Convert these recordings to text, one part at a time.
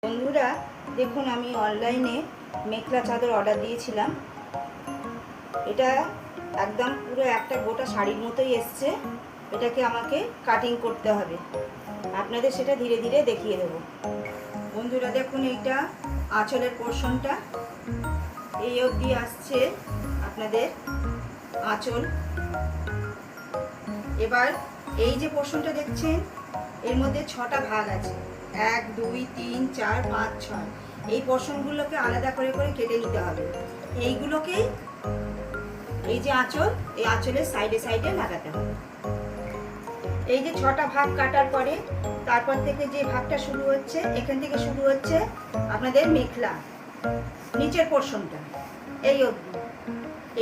বন্ধুরা দেখুন, আমি অনলাইনে মেখলা চাদর অর্ডার দিয়েছিলাম। এটা একদম পুরো একটা গোটা শাড়ির মতোই এসছে। এটাকে আমাকে কাটিং করতে হবে, আপনাদের সেটা ধীরে ধীরে দেখিয়ে দেব। বন্ধুরা দেখুন, এইটা আঁচলের পোর্শনটা এই অবধি আসছে আপনাদের আঁচল। এবার এই যে পোর্শনটা দেখছেন, এর মধ্যে 6টা ভাগ আছে, 1 2 3 4 5 6। এই পোর্শনগুলোকে আলাদা করে করে কেটে নিতে হবে। এইগুলোকেই এই যে আঁচল, এই আঁচলের সাইডে সাইডে লাগাতে হবে। এই যে 6টা ভাগ কাটার পরে তারপর থেকে যে ভাগটা শুরু হচ্ছে, এখান থেকে শুরু হচ্ছে আপনাদের মেখলা নিচের পোর্শনটা এই অবধি।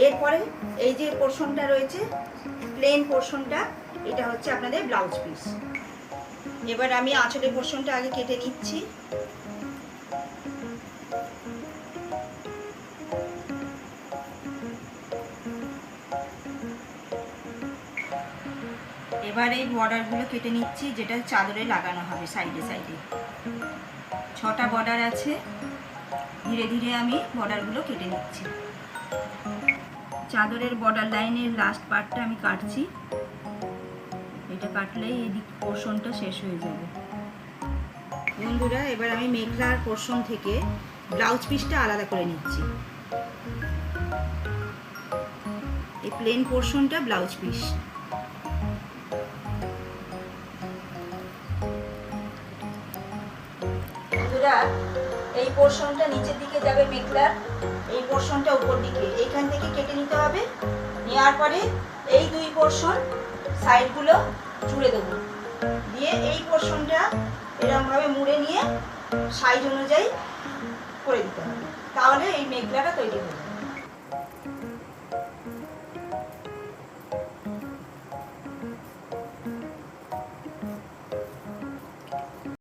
এরপরে এই যে পোর্শনটা রয়েছে প্লেন পোর্শনটা, এটা হচ্ছে আপনাদের ব্লাউজ পিস। এবার আমি আঁচলের পোর্শনটা আগে কেটে নিচ্ছি। এবার এই বর্ডারগুলো কেটে নিচ্ছি, যেটা চাদরে লাগানো হবে সাইডে সাইডে। 6টা বর্ডার আছে, ধীরে ধীরে আমি বর্ডারগুলো কেটে নিচ্ছি। চাদরের বর্ডার লাইনের লাস্ট পার্টটা আমি কাটছি। এটা কাটলেই এই দিক পোর্শনটা শেষ হয়ে যাবে। বন্ধুরা এবার আমি মেখলার পোর্শন থেকে ব্লাউজ পিসটা আলাদা করে নিচ্ছি। এই প্লেন পোর্শনটা ব্লাউজ পিস। বন্ধুরা এই পোর্শনটা নিচের দিকে যাবে মেখলার, এই পোর্শনটা উপর দিকে। এইখান থেকে কেটে নিতে হবে। নেওয়ার পরে এই দুই পোর্শন সাইডগুলো জুড়ে দেবো, দিয়ে এই পোর্শনটা এরকমভাবে মুড়ে নিয়ে সাইজ অনুযায়ী করে দিতে হবে, তাহলে এই মেখলাটা তৈরি হবে।